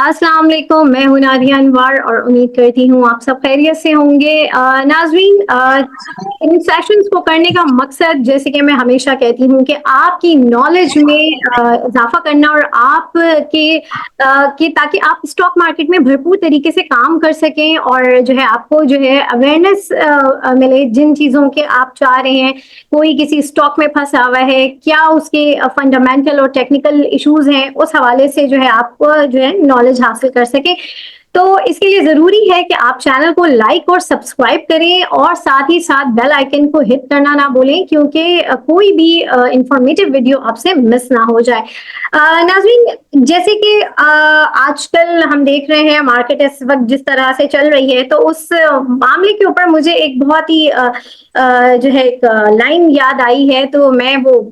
अस्सलाम वालेकुम, मैं हूं नादिया अनवर और उम्मीद करती हूँ आप सब खैरियत से होंगे। नाज़रीन, इन सेशंस को करने का मकसद, जैसे कि मैं हमेशा कहती हूँ, कि आपकी नॉलेज में इजाफा करना और आप के ताकि आप स्टॉक मार्केट में भरपूर तरीके से काम कर सकें और जो है आपको जो है अवेयरनेस मिले जिन चीज़ों के आप चाह रहे हैं। कोई किसी स्टॉक में फंसा हुआ है, क्या उसके फंडामेंटल और टेक्निकल इश्यूज हैं, उस हवाले से जो है आपको जो है नॉलेज हासिल कर सके। तो इसके लिए ज़रूरी है कि आप चैनल को लाइक और सब्सक्राइब करें और साथ ही साथ बेल आइकन को हिट करना ना भूलें, क्योंकि कोई भी इंफॉर्मेटिव वीडियो आपसे मिस ना हो जाए। नाज़रीन, जैसे कि आजकल हम देख रहे हैं मार्केट इस वक्त जिस तरह से चल रही है, तो उस मामले के ऊपर मुझे एक बहुत ही जो है एक लाइन याद आई है, तो मैं वो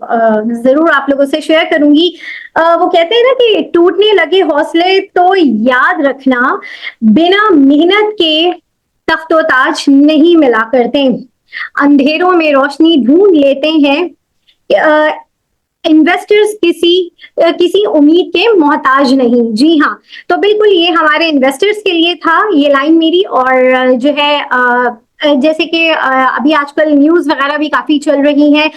ज़रूर आप लोगों से शेयर करूंगी। वो कहते हैं ना कि टूटने लगे हौसले तो याद रखना, बिना मेहनत के तख्तो ताज नहीं मिला करते, अंधेरों में रोशनी ढूंढ लेते हैं, इन्वेस्टर्स किसी उम्मीद के मोहताज नहीं। जी हाँ, तो बिल्कुल ये हमारे इन्वेस्टर्स के लिए था ये लाइन मेरी। और जो है जैसे कि अभी आजकल न्यूज़ वगैरह भी काफ़ी चल रही हैं।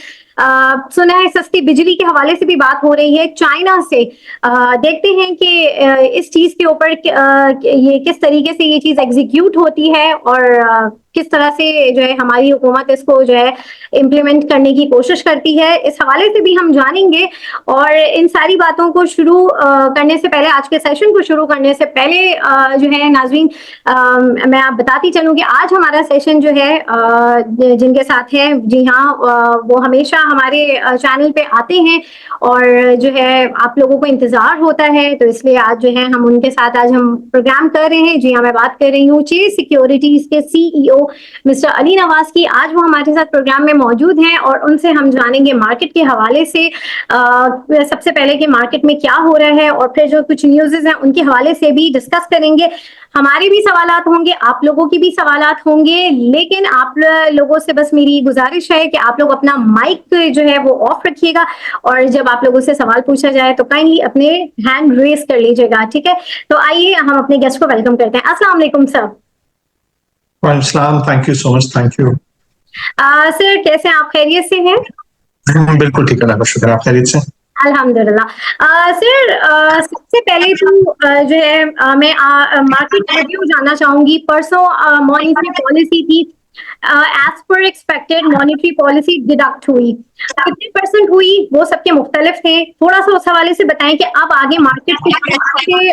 सुना है सस्ती बिजली के हवाले से भी बात हो रही है चाइना से। देखते हैं कि इस चीज़ के ऊपर ये किस तरीके से ये चीज़ एग्जीक्यूट होती है और किस तरह से जो है हमारी हुकूमत इसको जो है इम्प्लीमेंट करने की कोशिश करती है, इस हवाले से भी हम जानेंगे। और इन सारी बातों को शुरू करने से पहले, आज के सेशन को शुरू करने से पहले जो है नाज़रीन, मैं आप बताती चलूँ कि आज हमारा सेशन जो है जिनके साथ है, जी हाँ, वो हमेशा हमारे चैनल पे आते हैं और जो है आप लोगों को इंतज़ार होता है, तो इसलिए आज जो है हम उनके साथ आज हम प्रोग्राम कर रहे हैं। जी हाँ, मैं बात कर रही हूँ चेज़ सिक्योरिटीज़ के CEO मिस्टर अली नवाज की। आज वो हमारे साथ प्रोग्राम में मौजूद हैं और उनसे हम जानेंगे मार्केट के हवाले से सबसे पहले कि मार्केट में क्या हो रहा है, और फिर जो कुछ न्यूज़ हैं उनके हवाले से भी डिस्कस करेंगे। हमारे भी सवालात होंगे, आप लोगों की भी सवालात होंगे, लेकिन आप लोगों से बस मेरी गुजारिश है कि आप लोग अपना माइक जो है वो ऑफ रखिएगा और जब आप लोगों से सवाल पूछा जाए तो काइंडली अपने हैंड रेस कर लीजिएगा, ठीक है। तो आइए हम अपने गेस्ट को वेलकम करते हैं। अस्सलाम वालेकुम सर। वालेकुम, thank you so much, thank you. Sir कैसे हैं आप, खैरियत से हैं? बिल्कुल ठीक है, शुक्र, आप खैरियत से? अल्हम्दुलिल्लाह। सर सबसे पहले तो जो है मैं मार्केट रिव्यू जानना चाहूंगी। परसों मॉनेटरी पॉलिसी थी, as per expected monetary policy deduct हुई, कितने परसेंट हुई वो सबके मुख्तलिफ थे। थोड़ा सा उस हवाले से बताएं कि अब आगे मार्केट पे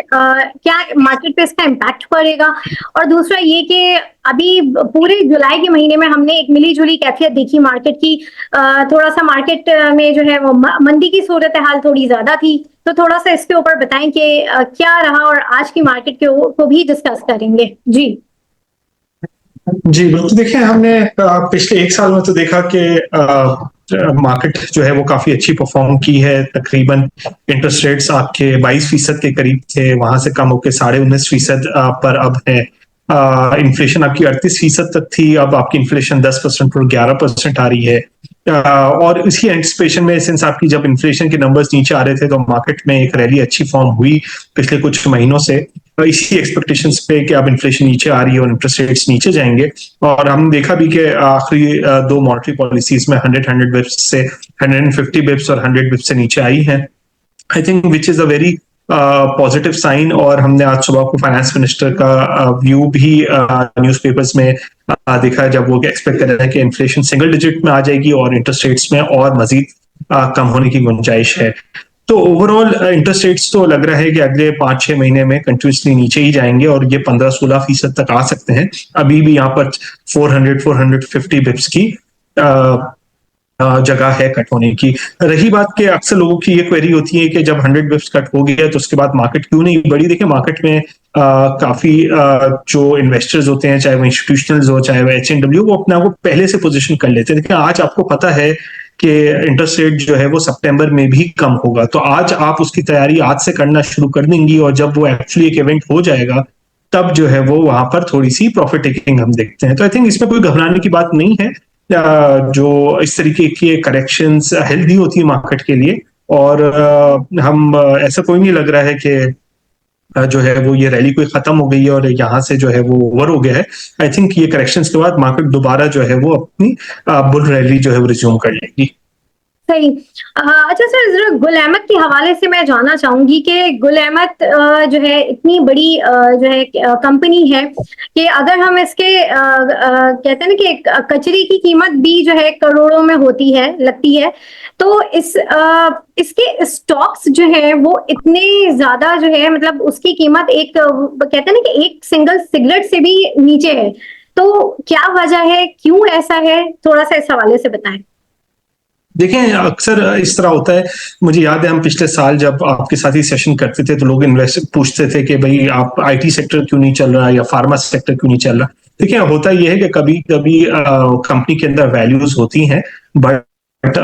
क्या मार्केट पे इसका इम्पैक्ट पड़ेगा। और दूसरा ये कि अभी पूरे जुलाई के महीने में हमने एक मिली जुली कैफियत देखी मार्केट की, थोड़ा सा मार्केट में जो है वो मंदी की सूरत हाल थोड़ी ज्यादा थी, तो थोड़ा सा इसके ऊपर बताएं कि क्या रहा, और आज की मार्केट को भी डिस्कस करेंगे। जी बिल्कुल। देखिए, हमने पिछले एक साल में तो देखा कि मार्केट जो है वो काफी अच्छी परफॉर्म की है। तकरीबन इंटरेस्ट रेट्स आपके 22% के करीब थे, वहां से कम होकर 19.5% पर अब है। इन्फ्लेशन आपकी 38% तक थी, अब आपकी इन्फ्लेशन 10% और 11% आ रही है। और इसी एंटिसिपेशन में, सिंस आपकी जब इन्फ्लेशन के नंबर्स नीचे आ रहे थे, तो मार्केट में एक रैली अच्छी फॉर्म हुई पिछले कुछ महीनों से, इसी एक्सपेक्टेशंस पे कि अब इन्फ्लेशन नीचे आ रही है और इंटरेस्ट रेट्स नीचे जाएंगे। और हमने देखा भी कि आखिरी दो मॉनेटरी पॉलिसीज में 100 बिप्स से 150 बिप्स और 100 बिप्स से नीचे आई हैं। I think which is a very positive sign. और हमने आज सुबह को फाइनेंस मिनिस्टर का व्यू भी न्यूज़पेपर्स में देखा, जब वो एक्सपेक्ट कर रहे हैं कि इन्फ्लेशन सिंगल डिजिट में आ जाएगी और इंटरेस्ट रेट्स में और मजीद कम होने की गुंजाइश है। तो ओवरऑल इंटरेस्ट रेट्स तो लग रहा है कि अगले 5-6 महीने में कंटिन्यूसली नीचे ही जाएंगे और ये 15-16% तक आ सकते हैं। अभी भी यहाँ पर 450 बिप्स की जगह है कट होने की। रही बात कि अक्सर लोगों की ये क्वेरी होती है कि जब 100 बिप्स कट हो गया तो उसके बाद मार्केट क्यों नहीं बढ़ी। देखिए, मार्केट में काफी जो इन्वेस्टर्स होते हैं, चाहे वो इंस्टीट्यूशनल्स हो चाहे वो HNW, वो अपने आप को पहले से पोजीशन कर लेते हैं। देखिए, आज आपको पता है कि इंटरेस्ट रेट जो है वो सितंबर में भी कम होगा, तो आज आप उसकी तैयारी आज से करना शुरू कर देंगी और जब वो एक्चुअली एक इवेंट हो जाएगा तब जो है वो वहां पर थोड़ी सी प्रॉफिट टेकिंग हम देखते हैं। तो आई थिंक इसमें कोई घबराने की बात नहीं है। जो इस तरीके के करेक्शंस हेल्दी होती है मार्केट के लिए, और हम ऐसा कोई नहीं लग रहा है कि जो है वो ये रैली कोई खत्म हो गई है और यहाँ से जो है वो ओवर हो गया है। आई थिंक ये करेक्शंस के बाद मार्केट दोबारा जो है वो अपनी बुल रैली जो है वो रिज्यूम कर लेगी। सही। अच्छा सर, जरा गुल अहमद के हवाले से मैं जानना चाहूंगी कि गुल अहमद जो है इतनी बड़ी जो है कंपनी है कि अगर हम इसके कहते हैं ना कि कचरे की कीमत भी जो है करोड़ों में होती है, लगती है, तो इसके स्टॉक्स जो है वो इतने ज्यादा जो है, मतलब उसकी कीमत एक कहते हैं ना कि एक सिंगल सिगरेट से भी नीचे है, तो क्या वजह है, क्यों ऐसा है, थोड़ा सा इस हवाले से बताएं। देखें, अक्सर इस तरह होता है। मुझे याद है हम पिछले साल जब आपके साथ ही सेशन करते थे तो लोग इन्वेस्ट पूछते थे कि भाई आप आईटी सेक्टर क्यों नहीं चल रहा या फार्मा सेक्टर क्यों नहीं चल रहा। देखिए, होता यह है कि कभी कभी कंपनी के अंदर वैल्यूज होती हैं, बट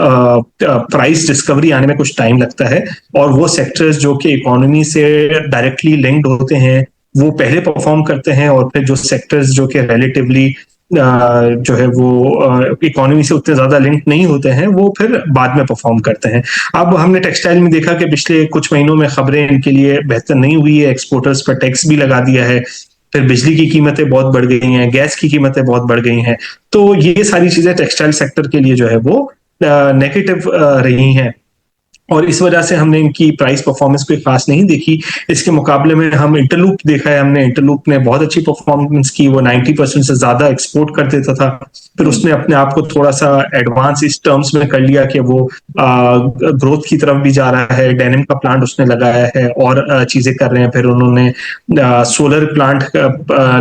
प्राइस डिस्कवरी आने में कुछ टाइम लगता है, और वो सेक्टर्स जो कि इकोनॉमी से डायरेक्टली लिंक्ड होते हैं वो पहले परफॉर्म करते हैं, और फिर जो सेक्टर्स जो कि रिलेटिवली जो है वो इकोनॉमी से उतने ज्यादा लिंक नहीं होते हैं वो फिर बाद में परफॉर्म करते हैं। अब हमने टेक्सटाइल में देखा कि पिछले कुछ महीनों में खबरें इनके लिए बेहतर नहीं हुई है, एक्सपोर्टर्स पर टैक्स भी लगा दिया है, फिर बिजली की कीमतें बहुत बढ़ गई हैं, गैस की कीमतें बहुत बढ़ गई हैं। तो ये सारी चीजें टेक्सटाइल सेक्टर के लिए जो है वो नेगेटिव रही हैं, और इस वजह से हमने इनकी प्राइस परफॉर्मेंस कोई खास नहीं देखी। इसके मुकाबले में हम इंटरलूप देखा है, हमने इंटरलूप ने बहुत अच्छी परफॉर्मेंस की, वो 90% से ज्यादा एक्सपोर्ट कर देता था, फिर उसने अपने आप को थोड़ा सा एडवांस इस टर्म्स में कर लिया कि वो ग्रोथ की तरफ भी जा रहा है, डेनिम का प्लांट उसने लगाया है और चीजें कर रहे हैं। फिर उन्होंने सोलर प्लांट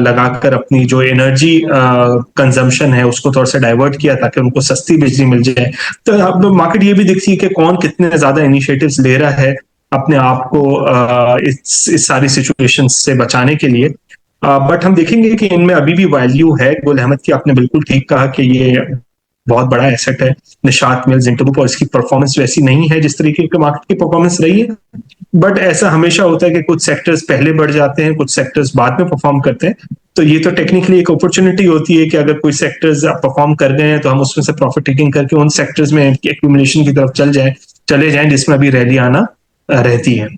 लगाकर अपनी जो एनर्जी कंजम्पशन है उसको थोड़ा सा डाइवर्ट किया ताकि उनको सस्ती बिजली मिल जाए। तो अब मार्केट ये भी दिखती है कि कौन कितने ज्यादा इनिशिएटिव्स ले रहा है अपने आप को इस सारी सिचुएशन से बचाने के लिए। बट हम देखेंगे कि इनमें अभी भी वैल्यू है। गुल अहमद की आपने बिल्कुल ठीक कहा कि ये बहुत बड़ा एसेट है, निशात मिल्स, इंटरलूप, और इसकी परफॉर्मेंस वैसी नहीं है जिस तरीके की मार्केट की परफॉर्मेंस रही है। बट ऐसा हमेशा होता है कि कुछ सेक्टर्स पहले बढ़ जाते हैं, कुछ सेक्टर्स बाद में परफॉर्म करते हैं। तो ये तो टेक्निकली एक अपॉर्चुनिटी होती है कि अगर कोई सेक्टर्स परफॉर्म कर गए हैं तो हम उसमें से प्रॉफिट टेकिंग करके उन सेक्टर्स में एक्यूमुलेशन की तरफ चले जाएं जिसमें अभी रैली आना रहती है।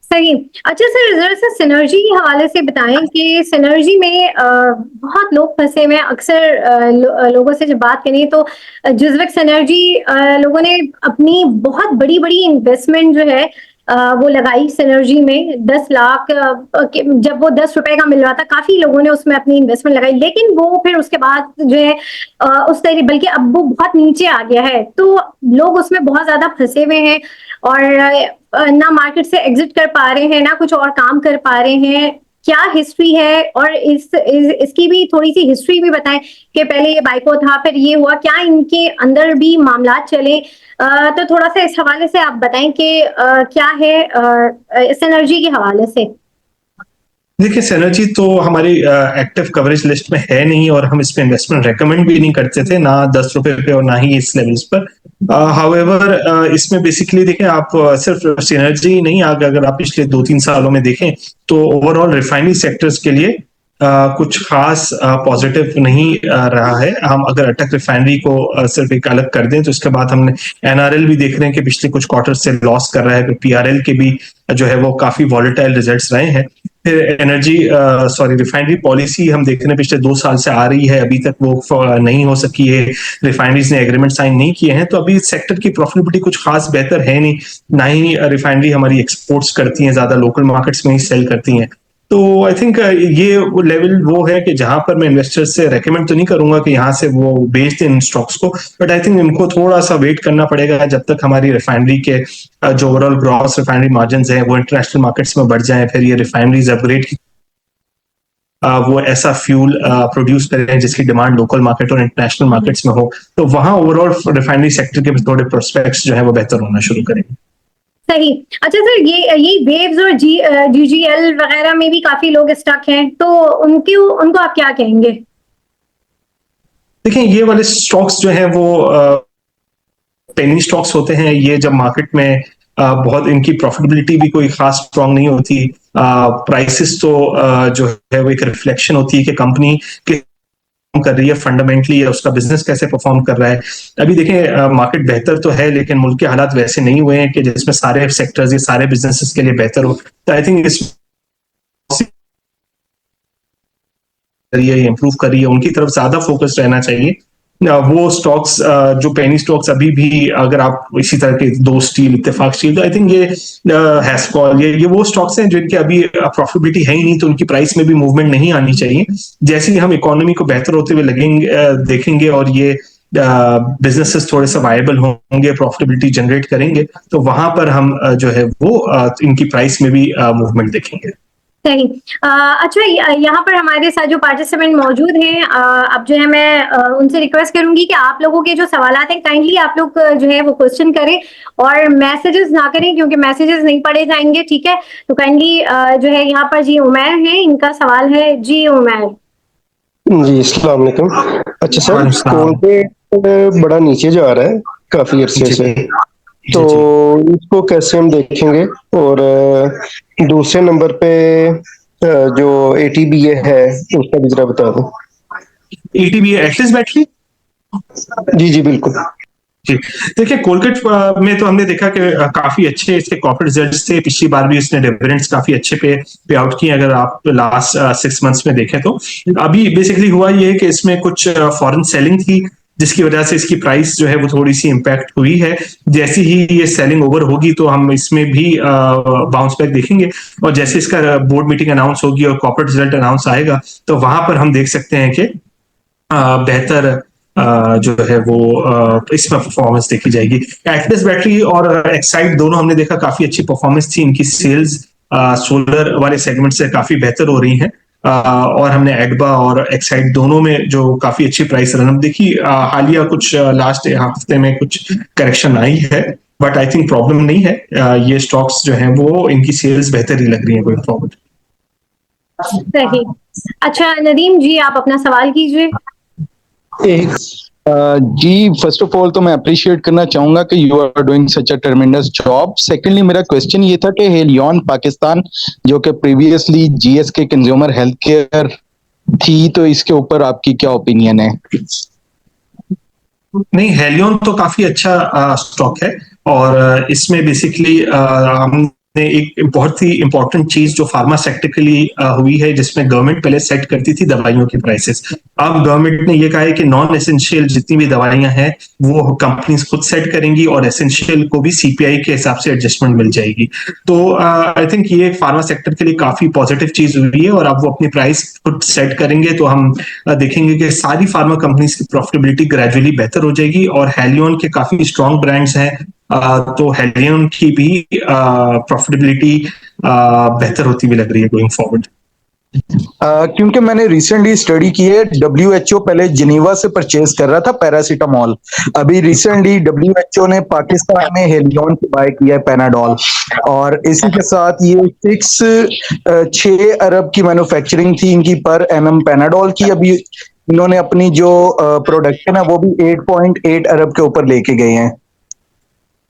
सही। अच्छा सर, जरा सा सिनर्जी के हवाले से बताएं कि सिनर्जी में बहुत लोग फंसे हुए हैं। अक्सर लोगों से जब बात करें तो जुजविक सिनर्जी लोगों ने अपनी बहुत बड़ी बड़ी इन्वेस्टमेंट जो है वो लगाई सिनर्जी में। 10 लाख जब वो 10 रुपए का मिल रहा था, काफी लोगों ने उसमें अपनी इन्वेस्टमेंट लगाई, लेकिन वो फिर उसके बाद जो है उस तरीके, बल्कि अब वो बहुत नीचे आ गया है, तो लोग उसमें बहुत ज्यादा फंसे हुए हैं और ना मार्केट से एग्जिट कर पा रहे हैं, ना कुछ और काम कर पा रहे हैं। क्या हिस्ट्री है, और इसकी भी थोड़ी सी हिस्ट्री भी बताएं कि पहले ये बाइको था, फिर ये हुआ, क्या इनके अंदर भी मामला चले। तो थोड़ा सा इस हवाले से आप बताएं कि क्या है इस एनर्जी के हवाले से। देखिए, सिनर्जी तो हमारी एक्टिव कवरेज लिस्ट में है नहीं, और हम इस पे इन्वेस्टमेंट रेकमेंड भी नहीं करते थे, ना 10 रुपए पे और ना ही इस लेवल्स पर। हाउएवर इसमें बेसिकली देखें आप, सिर्फ सिनर्जी नहीं, अगर आप पिछले 2-3 सालों में देखें तो ओवरऑल रिफाइनरी सेक्टर्स के लिए कुछ खास पॉजिटिव नहीं रहा है। हम अगर अटक रिफाइनरी को सिर्फ एक अलग कर दें तो इसके बाद हमने एनआरएल भी देख रहे हैं कि पिछले कुछ क्वार्टर से लॉस कर रहा है, फिर पीआरएल के भी जो है वो काफी वॉलेटाइल रिजल्ट्स रहे हैं। फिर रिफाइनरी पॉलिसी हम देख रहे हैं पिछले 2 साल से आ रही है, अभी तक वो नहीं हो सकी है, रिफाइनरीज ने एग्रीमेंट साइन नहीं किए हैं, तो अभी सेक्टर की प्रॉफिटेबिलिटी कुछ खास बेहतर है नहीं। ना ही रिफाइनरी हमारी एक्सपोर्ट्स करती हैं, ज्यादा लोकल मार्केट्स में ही सेल करती हैं। तो आई थिंक ये लेवल वो है कि जहां पर मैं इन्वेस्टर्स से रेकमेंड तो नहीं करूंगा कि यहाँ से वो बेच दें इन स्टॉक्स को, बट आई थिंक इनको थोड़ा सा वेट करना पड़ेगा जब तक हमारी रिफाइनरी के जो ओवरऑल ग्रॉस रिफाइनरी मार्जिन हैं वो इंटरनेशनल मार्केट्स में बढ़ जाएं, फिर ये रिफाइनरीज अपग्रेड वो ऐसा फ्यूल प्रोड्यूस करें जिसकी डिमांड लोकल मार्केट और इंटरनेशनल मार्केट्स में हो, तो वहां ओवरऑल रिफाइनरी सेक्टर के थोड़े प्रोस्पेक्ट्स जो है वो बेहतर होना शुरू करेंगे। सही। अच्छा सर, ये वेव्स और जीजीएल वगैरह में भी काफी लोग स्टक हैं, तो उनको आप क्या कहेंगे? देखिए, ये वाले स्टॉक्स जो हैं वो पेनी स्टॉक्स होते हैं। ये जब मार्केट में बहुत इनकी प्रॉफिटेबिलिटी भी कोई खास स्ट्रांग नहीं होती, प्राइसेस तो जो है वो एक रिफ्लेक्शन होती है कि कंपनी के कर रही है फंडामेंटली, या उसका बिजनेस कैसे परफॉर्म कर रहा है। अभी देखें मार्केट बेहतर तो है, लेकिन मुल्क के हालात वैसे नहीं हुए हैं कि जिसमें सारे सेक्टर्स, ये सारे बिजनेसेस के लिए बेहतर हो। तो आई थिंक इस रही है, इम्प्रूव कर रही है, उनकी तरफ ज्यादा फोकस रहना चाहिए। वो स्टॉक्स जो पेनी स्टॉक्स अभी भी, अगर आप इसी तरह के दो स्टील, इत्तेफाक स्टील, तो आई थिंक ये हैस्कॉल, ये वो स्टॉक्स हैं जिनके अभी प्रॉफिटेबिलिटी है ही नहीं, तो उनकी प्राइस में भी मूवमेंट नहीं आनी चाहिए। जैसे ही हम इकोनॉमी को बेहतर होते हुए लगेंगे देखेंगे और ये बिजनेसेस थोड़े से वायबल होंगे, प्रॉफिटेबिलिटी जनरेट करेंगे, तो वहां पर हम जो है वो इनकी प्राइस में भी मूवमेंट देखेंगे। सही। अच्छा, यहाँ पर हमारे साथ जो पार्टिसिपेंट मौजूद हैं, अब जो है मैं उनसे रिक्वेस्ट करूंगी कि आप लोगों के जो सवालात हैं काइंडली आप लोग जो है वो क्वेश्चन करें और मैसेजेस ना करें, क्योंकि मैसेजेस नहीं पढ़े जाएंगे, ठीक है। तो काइंडली जो है यहाँ पर जी उमैर है, इनका सवाल है। जी उमैर। जी अस्सलाम वालेकुम। अच्छा सर, कोलगेट बड़ा नीचे जा रहा है काफी अरसे से, तो इसको कैसे हम देखेंगे? और दूसरे नंबर पे जो ATBA है उसका भी जरा बता दो। ATBA axis battery? जी जी बिल्कुल जी। देखिए कोलगेट में तो हमने देखा कि काफी अच्छे इसके कॉर्पोरेट रिजल्ट्स थे, पिछली बार भी इसने डिविडेंड्स काफी अच्छे पे आउट किए, अगर आप लास्ट 6 मंथ्स में देखें तो। अभी बेसिकली हुआ ये है कि इसमें कुछ फॉरेन सेलिंग थी, जिसकी वजह से इसकी प्राइस जो है वो थोड़ी सी इंपैक्ट हुई है। जैसे ही ये सेलिंग ओवर होगी तो हम इसमें भी बाउंस बैक देखेंगे, और जैसे इसका बोर्ड मीटिंग अनाउंस होगी और कॉर्पोरेट रिजल्ट अनाउंस आएगा, तो वहां पर हम देख सकते हैं कि बेहतर जो है वो इसमें परफॉर्मेंस देखी जाएगी। एक्टिस बैटरी और एक्साइड दोनों हमने देखा काफी अच्छी परफॉर्मेंस थी, इनकी सेल्स सोलर वाले सेगमेंट से काफी बेहतर हो रही हैं, और हमने एडबा और एक्साइड दोनों में जो काफी अच्छी प्राइस रनअप देखी। हालिया कुछ लास्ट हफ्ते में कुछ करेक्शन आई है, बट आई थिंक प्रॉब्लम नहीं है। ये स्टॉक्स जो हैं वो इनकी सेल्स बेहतर ही लग रही है गोइंग फॉरवर्ड। सही। अच्छा नदीम जी, आप अपना सवाल कीजिए। जी फर्स्ट ऑफ ऑल तो मैं अप्रिशिएट करना चाहूंगा कि you are doing such a tremendous job. Secondly मेरा क्वेश्चन ये था कि हेलियन पाकिस्तान जो कि previously GSK consumer health care थी, तो इसके ऊपर आपकी क्या ओपिनियन है? नहीं, हेलियन तो काफी अच्छा स्टॉक है, और इसमें बेसिकली हमने एक बहुत ही इंपॉर्टेंट चीज जो फार्मा सेक्टर के लिए हुई है, जिसमें गवर्नमेंट पहले सेट करती थी दवाइयों की प्राइसेस। अब गवर्नमेंट ने ये कहा है कि नॉन एसेंशियल जितनी भी दवाइयां हैं वो कंपनीज खुद सेट करेंगी, और एसेंशियल को भी CPI के हिसाब से एडजस्टमेंट मिल जाएगी। तो आई थिंक ये फार्मा सेक्टर के लिए काफी पॉजिटिव चीज हुई है, और अब वो अपनी प्राइस खुद सेट करेंगे तो हम देखेंगे कि सारी फार्मा कंपनीज की प्रॉफिटेबिलिटी ग्रेजुअली बेहतर हो जाएगी। और हेलियन के काफी स्ट्रॉन्ग ब्रांड्स हैं, तो हेलियन की भी प्रॉफिटेबिलिटी बेहतर होती हुई लग रही है गोइंग फॉरवर्ड। क्योंकि मैंने रिसेंटली स्टडी की है, WHO पहले जिनेवा से परचेज कर रहा था पैरासीटामोल, अभी रिसेंटली WHO ने पाकिस्तान में हेलियन से बाय किया है पैनाडोल, और इसी के साथ ये 6 अरब की मैन्युफैक्चरिंग थी इनकी पर एनम पैनाडोल की। अभी इन्होंने अपनी जो प्रोडक्शन है वो भी 8.8 अरब के ऊपर लेके गए हैं।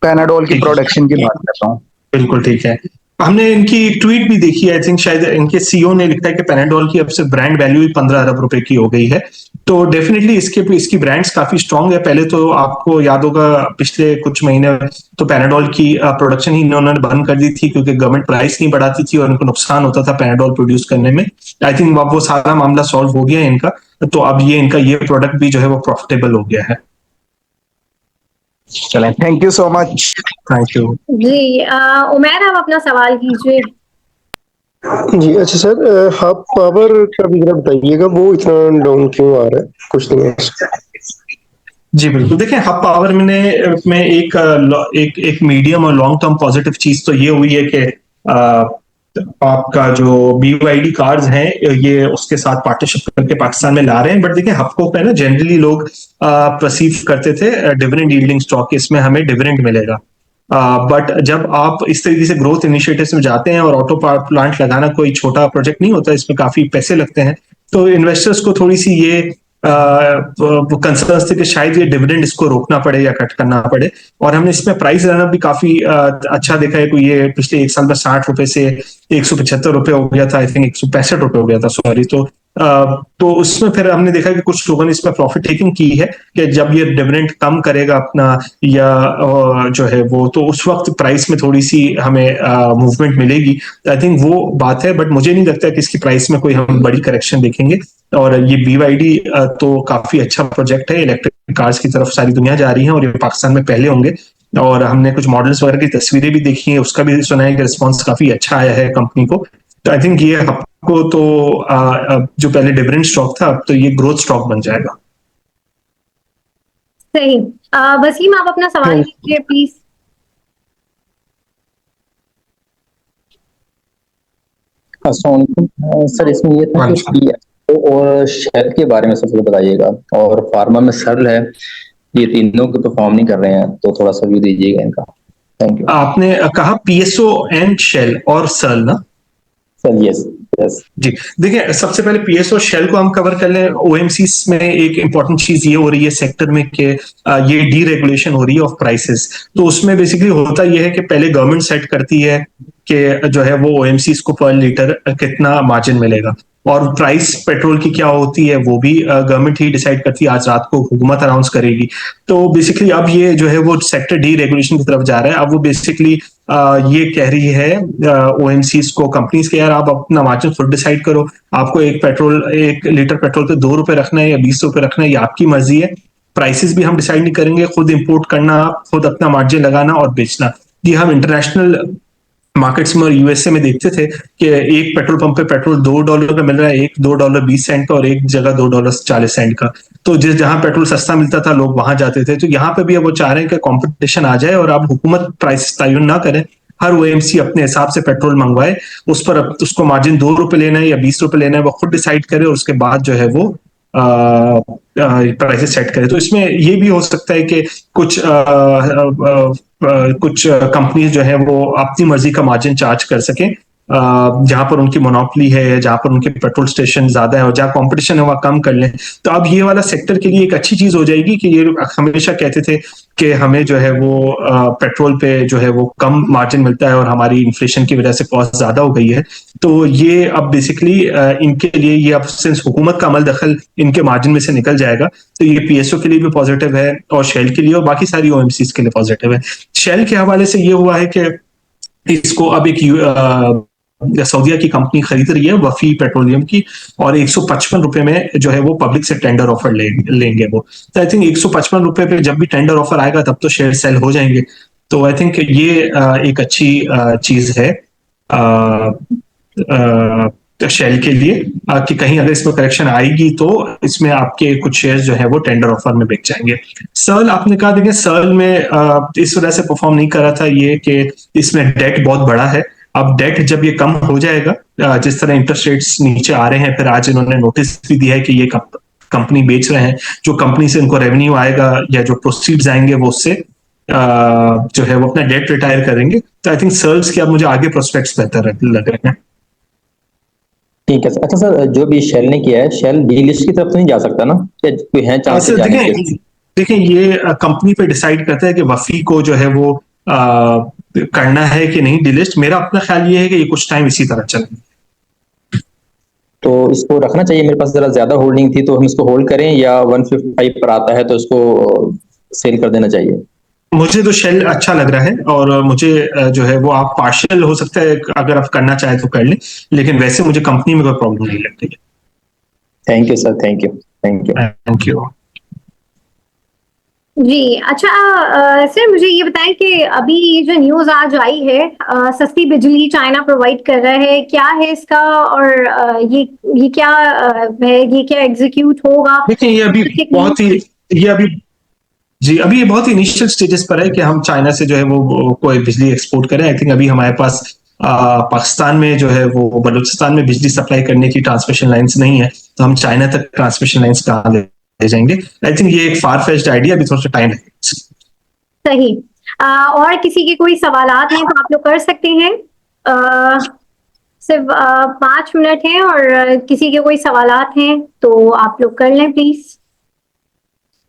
पैनाडोल की प्रोडक्शन की बात करता हूँ। बिल्कुल ठीक है, हमने इनकी ट्वीट भी देखी है। आई थिंक शायद इनके CEO ने लिखा है कि पैनाडोल की अब से ब्रांड वैल्यू ही 15 अरब रुपए की हो गई है। तो डेफिनेटली इसकी ब्रांड्स काफी स्ट्रांग है। पहले तो आपको याद होगा पिछले कुछ महीने तो पैनाडोल की प्रोडक्शन ही इन्होंने बंद कर दी थी, क्योंकि गवर्नमेंट प्राइस नहीं बढ़ाती थी और उनको नुकसान होता था पैनाडोल प्रोड्यूस करने में। आई थिंक अब वो सारा मामला सॉल्व हो गया है इनका, तो अब ये इनका ये प्रोडक्ट भी जो है वो प्रॉफिटेबल हो गया है। चलें, thank you so much. Thank you जी। उमैर, आप अपना सवाल कीजिए। जी। अच्छा सर, हब पावर का भी जरा बताइएगा, वो इतना डाउन क्यों आ रहा है? कुछ नहीं है। जी बिल्कुल, देखिए हब पावर में एक मीडियम और लॉन्ग टर्म पॉजिटिव चीज तो ये हुई है कि आपका जो BYD कार्ड्स हैं ये उसके साथ पार्टनरशिप करके पाकिस्तान में ला रहे हैं। बट देखिए हबको पे ना जनरली लोग परसीव करते थे डिविडेंड यील्डिंग स्टॉक, इसमें हमें डिविडेंड मिलेगा। बट जब आप इस तरीके से ग्रोथ इनिशिएटिव्स में जाते हैं, और ऑटो पावर प्लांट लगाना कोई छोटा प्रोजेक्ट नहीं होता, इसमें काफी पैसे लगते हैं, तो इन्वेस्टर्स को थोड़ी सी ये कंसर्न्स थे कि शायद ये डिविडेंड इसको रोकना पड़े या कट करना पड़े। और हमने इसमें प्राइस रनअप भी काफी अच्छा देखा है। कोई ये पिछले 1 साल में 60 रुपए से 175 रुपए हो गया था, आई थिंक 165 रुपए हो गया था, सॉरी। तो तो उसमें फिर हमने देखा कि कुछ लोगों ने इसमें प्रॉफिट टेकिंग की है कि जब ये डिविडेंड कम करेगा अपना या जो है वो, तो उस वक्त प्राइस में थोड़ी सी हमें मूवमेंट मिलेगी। आई थिंक वो बात है, बट मुझे नहीं लगता कि इसकी प्राइस में कोई हम बड़ी करेक्शन देखेंगे। और ये BYD तो काफी अच्छा प्रोजेक्ट है, इलेक्ट्रिक कार्स की तरफ सारी दुनिया जा रही है और ये पाकिस्तान में पहले होंगे। और हमने कुछ मॉडल्स वगैरह की तस्वीरें भी देखी हैं, उसका भी सुना है कि रिस्पॉन्स काफी अच्छा आया है कंपनी को। तो आई थिंक ये आपको तो जो पहले डिविडेंड स्टॉक था, अब तो ये ग्रोथ स्टॉक बन जाएगा। सही। वसीम, आप अपना सवाल कीजिए प्लीज। सर, इसमें ये था कि पीएसओ और शेल के बारे में सबसे बताइएगा, और फार्मा में सर्ल है, ये तीनों को परफॉर्म नहीं कर रहे हैं, तो थोड़ा सा व्यू दीजिएगा इनका। Thank you. आपने कहा PSO एंड शेल और सर्ल ना? Sir yes yes. जी, देखिए सबसे पहले PSO शेल को हम कवर कर लें। OMC में एक इंपॉर्टेंट चीज ये हो रही है सेक्टर में कि ये डीरेगुलेशन हो रही है ऑफ प्राइसेस। तो उसमें बेसिकली होता ये है कि पहले गवर्नमेंट सेट करती है कि जो है वो OMC को पर लीटर कितना मार्जिन मिलेगा, और प्राइस पेट्रोल की क्या होती है वो भी गवर्नमेंट ही डिसाइड करती है। आज रात को हुकूमत अनाउंस करेगी। तो बेसिकली अब ये जो है वो सेक्टर डी रेगुलेशन की तरफ जा रहा है। अब वो बेसिकली ये कह रही है OMC को, कंपनीज के, यार आप अपना मार्जिन खुद डिसाइड करो। आपको एक लीटर पेट्रोल पे 2 रुपए रखना है या 20 रुपए रखना है, ये आपकी मर्जी है। प्राइसेस भी हम डिसाइड नहीं करेंगे, खुद इंपोर्ट करना, खुद अपना मार्जिन लगाना और बेचना। ये हम इंटरनेशनल मार्केट्स में और USA में देखते थे कि एक पेट्रोल पंप पे पेट्रोल $2 का मिल रहा है, एक $2.20 का, और एक जगह $2.40 का। तो जिस जहां पेट्रोल सस्ता मिलता था लोग वहां जाते थे। तो यहाँ पे भी अब वो चाह रहे हैं कि कंपटीशन आ जाए और अब हुकूमत प्राइस तयन ना करे, हर OMC अपने हिसाब से पेट्रोल मंगवाए, उस पर उसको मार्जिन 2 रुपए लेना है या 20 रुपए लेना है वो खुद डिसाइड करे, और उसके बाद जो है वो प्राइसेस सेट करे। तो इसमें ये भी हो सकता है कि कुछ कंपनीज जो है वो अपनी मर्जी का मार्जिन चार्ज कर सकें, जहां पर उनकी मोनोपोली है, जहां पर उनके पेट्रोल स्टेशन ज्यादा है और जहां कंपटीशन है वहां कम कर लें। तो अब ये वाला सेक्टर के लिए एक अच्छी चीज हो जाएगी कि ये हमेशा कहते थे कि हमें जो है वो पेट्रोल पे जो है वो कम मार्जिन मिलता है और हमारी इन्फ्लेशन की वजह से कॉस्ट ज्यादा हो गई है। तो ये अब बेसिकली इनके लिए, ये अब सिंस हुकूमत का अमल दखल इनके मार्जिन में से निकल जाएगा, तो ये PSO के लिए भी पॉजिटिव है और शेल के लिए और बाकी सारी OMCs के लिए पॉजिटिव है। शेल के हवाले से ये हुआ है कि इसको अब एक सऊदीया की कंपनी खरीद रही है, वफी पेट्रोलियम की, और 155 रुपए में जो है वो पब्लिक से टेंडर ऑफर लेंगे वो। तो आई थिंक 155 रुपए पे जब भी टेंडर ऑफर आएगा तब तो शेयर सेल हो जाएंगे। तो आई थिंक ये एक अच्छी चीज है शेल के लिए, कि कहीं अगर इसमें करेक्शन आएगी तो इसमें आपके कुछ शेयर्स जो है वो टेंडर ऑफर में बिक जाएंगे। सर्ल आपने कहा, देखिए सर्ल में इस वजह से परफॉर्म नहीं कर रहा था ये कि इसमें डेट बहुत बड़ा है। अब डेट जब ये कम हो जाएगा, जिस तरह इंटरेस्ट रेट्स नीचे आ रहे हैं, फिर आज इन्होंने नोटिस भी दिया है कि ये कंपनी बेच रहे हैं, जो कंपनी से इनको रेवेन्यू आएगा या जो प्रोसीड्स आएंगे वो उससे जो है वो अपना डेट रिटायर करेंगे। तो आई थिंक सर्ल्स के अब मुझे आगे प्रोस्पेक्ट्स बेहतर लग रहे हैं। ठीक है सर। अच्छा सर, जो भी शेल ने किया है, शेल बी लिस्ट की तरफ तो नहीं जा सकता ना, क्या कोई है चांस सर जाने के? देखिए ये कंपनी पे डिसाइड करता है कि वफी को जो है वो करना है कि नहीं डिलिस्ट। मेरा अपना ख्याल ये है कि ये कुछ टाइम इसी तरह चले। तो इसको रखना चाहिए। मेरे पास जरा ज्यादा होल्डिंग थी, तो हम इसको होल्ड करें, या 155 पर आता है तो इसको सेल कर देना चाहिए? मुझे तो शेल अच्छा लग रहा है, और मुझे जो है वो आप पार्शियल हो सकता है, अगर आप करना चाहे तो कर लें, लेकिन वैसे मुझे कंपनी में कोई प्रॉब्लम नहीं लगती है। Thank you sir, thank you thank you. Thank you. जी, अच्छा। सर मुझे ये बताएं कि अभी ये जो न्यूज़ आज आई है, सस्ती बिजली चाइना प्रोवाइड कर रहा है, क्या है इसका? और ये क्या है, ये क्या एग्जीक्यूट होगा? देखिए ये अभी बहुत ही ये अभी जी अभी ये बहुत ही इनिशियल स्टेजेस पर है कि हम चाइना से जो है वो कोई बिजली एक्सपोर्ट करें। आई थिंक अभी हमारे पास पाकिस्तान में जो है वो बलूचिस्तान में बिजली सप्लाई करने की ट्रांसमिशन लाइंस नहीं है, तो हम चाइना तक ट्रांसमिशन लाइंस कहाँ ले जाएंगे? आई थिंक ये एक फार फेच्ड आइडिया, अभी थोड़ा सा टाइम लगेगा। सही। और किसी के कोई सवालात हैं तो आप लोग कर सकते हैं। सिर्फ 5 मिनट हैं, और किसी के कोई सवालात हैं तो आप लोग कर लें प्लीज।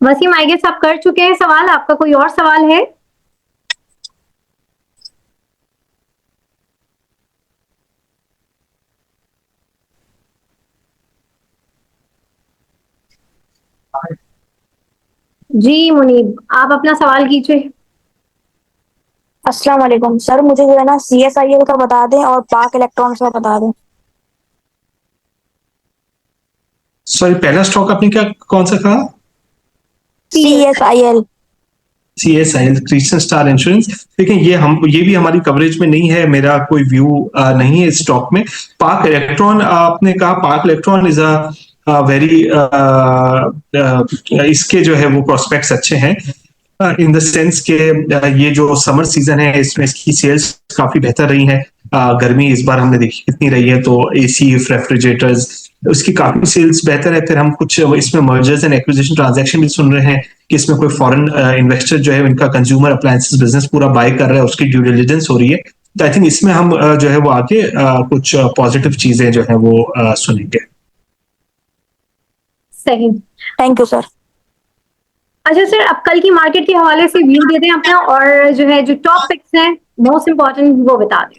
वसीम, आई गेस आप कर चुके हैं सवाल, आपका कोई और सवाल है? जी मुनीब, आप अपना सवाल कीजिए। अस्सलाम वालेकुम सर, मुझे जो है ना CSIL का बता दें और पाक इलेक्ट्रॉनिक्स का बता दें। सॉरी, पहला स्टॉक आपने क्या कौन सा कहा? CSIL। CSIL, Crescent Star Insurance. देखिए ये भी हमारी कवरेज में नहीं है, मेरा कोई व्यू नहीं है इस स्टॉक में। पाक इलेक्ट्रॉन, आपने कहा पाक इलेक्ट्रॉन इज अ वेरी, इसके जो है वो प्रोस्पेक्ट्स अच्छे हैं इन द सेंस के ये जो समर सीजन है इसमें इसकी सेल्स काफी बेहतर रही है। गर्मी इस बार हमने देखी कितनी रही है, तो एसी, रेफ्रिजरेटर्स, उसकी काफी सेल्स बेहतर है। फिर हम कुछ इसमें मर्जर्स एंड एक्विजिशन ट्रांजैक्शन भी सुन रहे हैं कि इसमें कोई फॉरेन इन्वेस्टर जो है इनका कंज्यूमर अप्लायंसेस बिजनेस पूरा बाय कर रहा है, उसकी ड्यू डिलिजेंस हो रही है। तो आई थिंक इसमें हम जो है वो आगे कुछ पॉजिटिव चीजें जो है वो सुनेंगे। सही, थैंक यू सर। अच्छा सर, अब कल की मार्केट के हवाले से व्यू देते हैं अपना, और जो है जो टॉप पिक्स हैं मोस्ट इंपॉर्टेंट वो बता दें।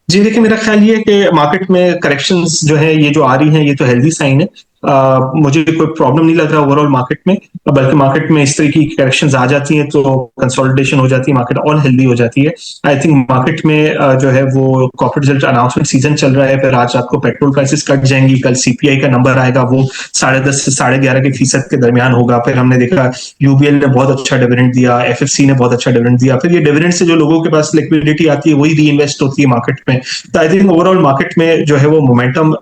जी देखिए, मेरा ख्याल ये है कि मार्केट में करेक्शंस जो है ये जो आ रही हैं ये तो हेल्दी साइन है। मुझे कोई प्रॉब्लम नहीं लग रहा ओवरऑल मार्केट में, बल्कि मार्केट में इस तरीके की करेक्शंस आ जाती हैं तो कंसोलिडेशन हो जाती है, मार्केट और हेल्दी हो जाती है। आई थिंक मार्केट में जो है वो कॉर्पोरेट रिजल्ट अनाउंसमेंट सीजन चल रहा है। फिर आज रात को पेट्रोल प्राइसेस कट जाएंगी, कल CPI का नंबर आएगा, वो 10.5 से 11.5% के दरमियान होगा। फिर हमने देखा UBL ने बहुत अच्छा डिविडेंड दिया, FFC ने बहुत अच्छा डिविडेंड दिया। फिर ये डिविडेंड से जो लोगों के पास लिक्विडिटी आती है वही री इन्वेस्ट होती है मार्केट में। तो आई थिंक ओवरऑल मार्केट में जो है वो मोमेंटम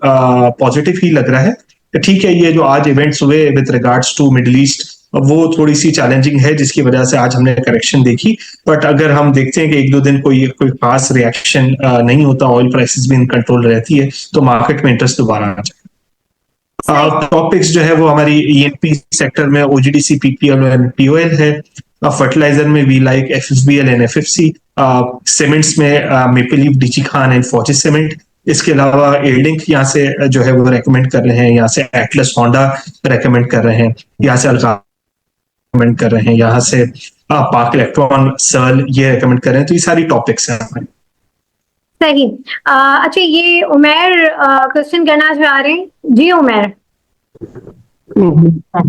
पॉजिटिव ही लग रहा है। ठीक है, ये जो आज इवेंट्स हुए with regards to Middle East वो थोड़ी सी चैलेंजिंग है, जिसकी वजह से आज हमने करेक्शन देखी। बट अगर हम देखते हैं कि 1-2 दिन कोई खास रिएक्शन नहीं होता, ऑयल प्राइसेस भी इन कंट्रोल रहती है, तो मार्केट में इंटरेस्ट दोबारा आ जाए। टॉपिक्स जो है वो हमारी ENP सेक्टर में OGDC, PPL और POL है। फर्टिलाइजर में we like FFBL and FFC। Cements में Maple Leaf, DG Khan and Fortis cement. इसके अलावा एल्डिंक यहाँ से जो है वो रेकमेंड कर रहे हैं, यहाँ से एटलस होंडा रेकमेंड कर रहे हैं, यहाँ से अल्का रेकमेंड कर रहे हैं, यहाँ से पाक इलेक्ट्रॉन, सर्ल ये रेकमेंड कर रहे हैं। तो ये सारी टॉपिक्स हैं हमारे। सही। अच्छा, ये उमेर क्वेश्चन करना चाह रहे हैं। जी उमेर।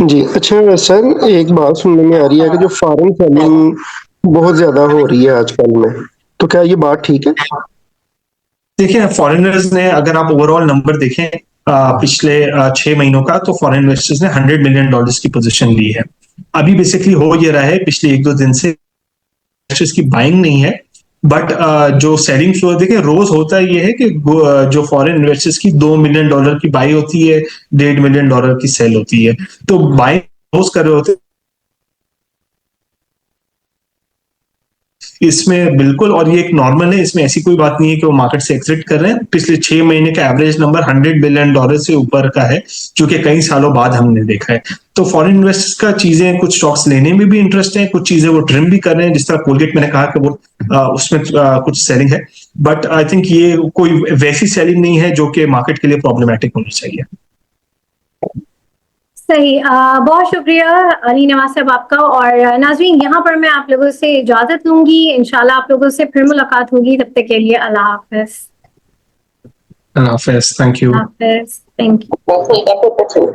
जी अच्छा सर, एक बात सुनने में आ रही है कि जो फॉरेन सेलिंग बहुत ज्यादा हो रही है आजकल में, तो क्या ये बात ठीक है? देखिए, फॉरेनर्स ने, अगर आप ओवरऑल नंबर देखें पिछले 6 महीनों का, तो फॉरेन इन्वेस्टर्स ने $100 मिलियन की पोजीशन ली है। अभी बेसिकली हो ये रहा है पिछले 1-2 दिन से इन्वेस्टर्स की बाइंग नहीं है, बट जो सेलिंग फ्लो देखिए रोज होता है ये है कि जो फॉरेन इन्वेस्टर्स की $2 मिलियन की बाई होती है, $1.5 मिलियन की सेल होती है। तो बाइंग रोज कर रहे होते इसमें बिल्कुल, और ये एक नॉर्मल है, इसमें ऐसी कोई बात नहीं है कि वो मार्केट से एग्जिट कर रहे हैं। पिछले 6 महीने का एवरेज नंबर $100 बिलियन से ऊपर का है, जो कि कई सालों बाद हमने देखा है। तो फॉरेन इन्वेस्टर्स का चीजें, कुछ स्टॉक्स लेने में भी इंटरेस्ट है, कुछ चीजें वो ट्रिम भी कर रहे हैं। जिस तरह कोलगेट मैंने कहा कि वो उसमें कुछ सेलिंग है, बट आई थिंक ये कोई वैसी सेलिंग नहीं है जो कि मार्केट के लिए प्रॉब्लमेटिक होनी चाहिए। सही। बहुत शुक्रिया अली नवाज साहब आपका। और नाज़रीन, यहाँ पर मैं आप लोगों से इजाजत लूंगी। इंशाल्लाह आप लोगों से फिर मुलाकात होगी, तब तक के लिए अल्लाह हाफिज। अल्लाह हाफिज, थैंक यू। हाफिज, थैंक यू।